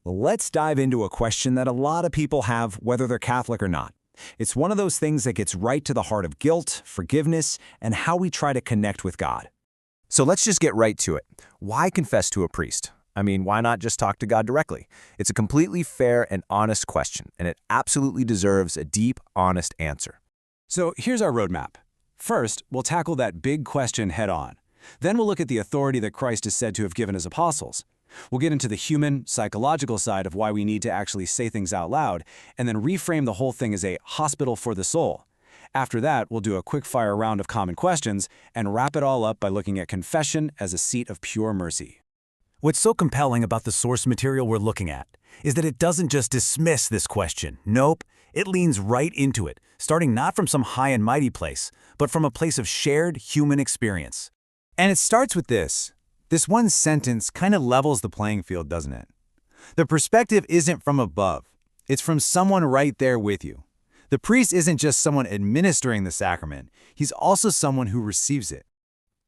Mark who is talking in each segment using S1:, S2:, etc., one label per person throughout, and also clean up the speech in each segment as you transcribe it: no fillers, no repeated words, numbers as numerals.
S1: Let's dive into a question that a lot of people have, whether they're Catholic or not. It's one of those things that gets right to the heart of guilt, forgiveness, and how we try to connect with God.
S2: So let's just get right to it. Why confess to a priest? I mean, why not just talk to God directly? It's a completely fair and honest question, and it absolutely deserves a deep, honest answer.
S1: So here's our roadmap. First, we'll tackle that big question head-on. Then we'll look at the authority that Christ is said to have given his apostles. We'll get into the human, psychological side of why we need to actually say things out loud, and then reframe the whole thing as a hospital for the soul. After that, we'll do a quick-fire round of common questions and wrap it all up by looking at confession as a seat of pure mercy.
S3: What's so compelling about the source material we're looking at is that it doesn't just dismiss this question. Nope, it leans right into it, starting not from some high and mighty place, but from a place of shared human experience.
S4: And it starts with this. This one sentence kind of levels the playing field, doesn't it? The perspective isn't from above. It's from someone right there with you. The priest isn't just someone administering the sacrament. He's also someone who receives it.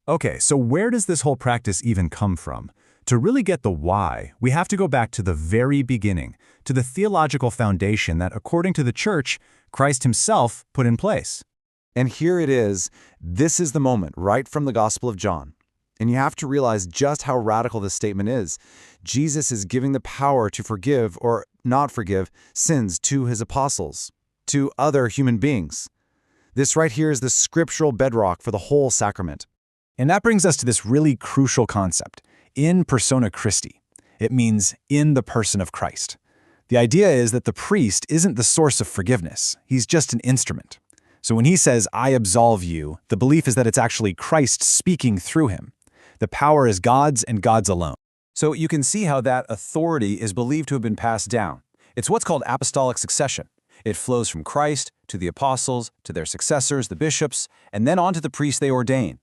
S5: Okay, so where does this whole practice even come from? To really get the why, we have to go back to the very beginning, to the theological foundation that, according to the Church, Christ himself put in place.
S4: And here it is. This is the moment, right from the Gospel of John. And you have to realize just how radical this statement is. Jesus is giving the power to forgive or not forgive sins to his apostles, to other human beings. This right here is the scriptural bedrock for the whole sacrament.
S5: And that brings us to this really crucial concept, in persona Christi. It means in the person of Christ. The idea is that the priest isn't the source of forgiveness. He's just an instrument. So when he says, "I absolve you," the belief is that it's actually Christ speaking through him. The power is God's and God's alone.
S1: So you can see how that authority is believed to have been passed down. It's what's called apostolic succession. It flows from Christ to the apostles, to their successors, the bishops, and then on to the priests they ordain.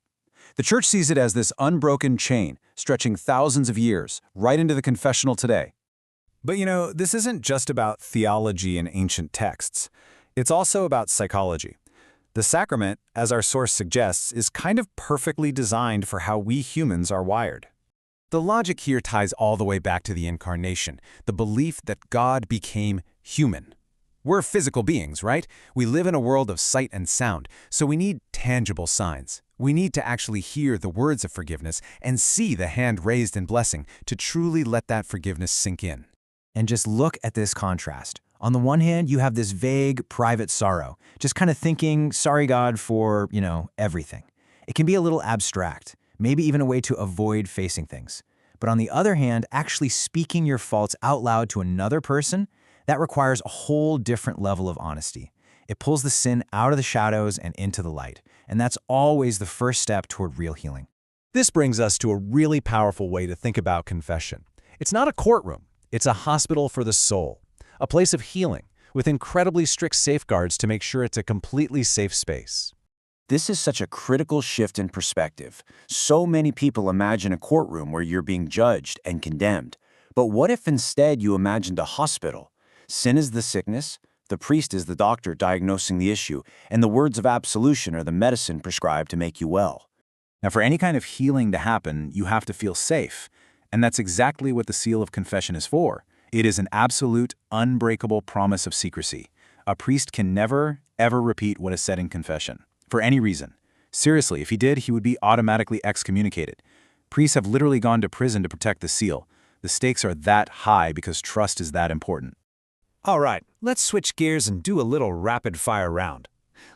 S1: The Church sees it as this unbroken chain, stretching thousands of years, right into the confessional today.
S3: But this isn't just about theology and ancient texts. It's also about psychology. The sacrament, as our source suggests, is kind of perfectly designed for how we humans are wired. The logic here ties all the way back to the Incarnation, the belief that God became human. We're physical beings, right? We live in a world of sight and sound, so we need tangible signs. We need to actually hear the words of forgiveness and see the hand raised in blessing to truly let that forgiveness sink in.
S2: And just look at this contrast. On the one hand, you have this vague, private sorrow, just kind of thinking, sorry God for, everything. It can be a little abstract, maybe even a way to avoid facing things. But on the other hand, actually speaking your faults out loud to another person, that requires a whole different level of honesty. It pulls the sin out of the shadows and into the light, and that's always the first step toward real healing.
S5: This brings us to a really powerful way to think about confession. It's not a courtroom. It's a hospital for the soul, a place of healing, with incredibly strict safeguards to make sure it's a completely safe space.
S2: This is such a critical shift in perspective. So many people imagine a courtroom where you're being judged and condemned. But what if instead you imagined a hospital? Sin is the sickness, the priest is the doctor diagnosing the issue, and the words of absolution are the medicine prescribed to make you well.
S3: Now, for any kind of healing to happen, you have to feel safe. And that's exactly what the seal of confession is for. It is an absolute, unbreakable promise of secrecy. A priest can never, ever repeat what is said in confession, for any reason. Seriously, if he did, he would be automatically excommunicated. Priests have literally gone to prison to protect the seal. The stakes are that high because trust is that important.
S1: All right, let's switch gears and do a little rapid-fire round.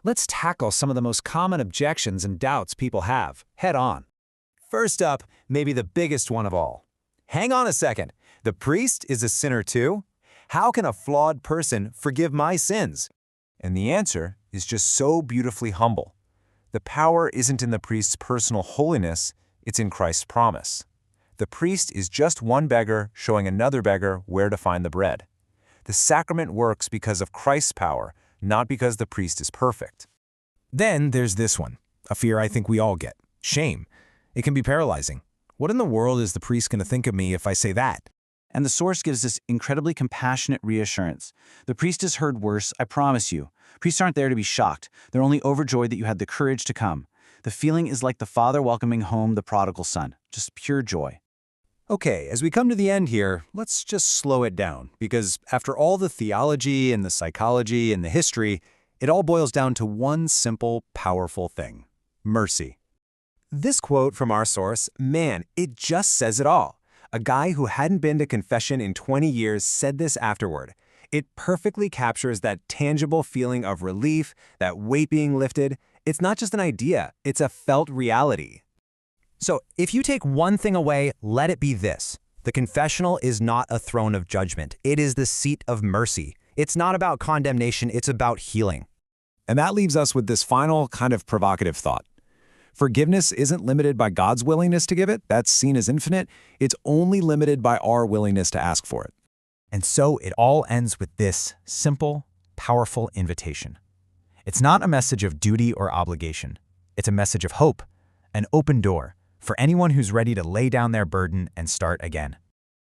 S1: Let's tackle some of the most common objections and doubts people have, head on. First up, maybe the biggest one of all. Hang on a second. The priest is a sinner too? How can a flawed person forgive my sins? And the answer is just so beautifully humble. The power isn't in the priest's personal holiness, it's in Christ's promise. The priest is just one beggar showing another beggar where to find the bread. The sacrament works because of Christ's power, not because the priest is perfect. Then there's this one, a fear I think we all get, shame. It can be paralyzing. What in the world is the priest going to think of me if I say that?
S6: And the source gives this incredibly compassionate reassurance. The priest has heard worse, I promise you. Priests aren't there to be shocked. They're only overjoyed that you had the courage to come. The feeling is like the father welcoming home the prodigal son, just pure joy.
S3: Okay, as we come to the end here, let's just slow it down, because after all the theology and the psychology and the history, it all boils down to one simple, powerful thing: mercy.
S1: This quote from our source, man, it just says it all. A guy who hadn't been to confession in 20 years said this afterward. It perfectly captures that tangible feeling of relief, that weight being lifted. It's not just an idea, it's a felt reality. So, if you take one thing away, let it be this. The confessional is not a throne of judgment. It is the seat of mercy. It's not about condemnation, it's about healing.
S3: And that leaves us with this final kind of provocative thought. Forgiveness isn't limited by God's willingness to give it. That's seen as infinite. It's only limited by our willingness to ask for it.
S2: And so it all ends with this simple, powerful invitation. It's not a message of duty or obligation. It's a message of hope, an open door, for anyone who's ready to lay down their burden and start again.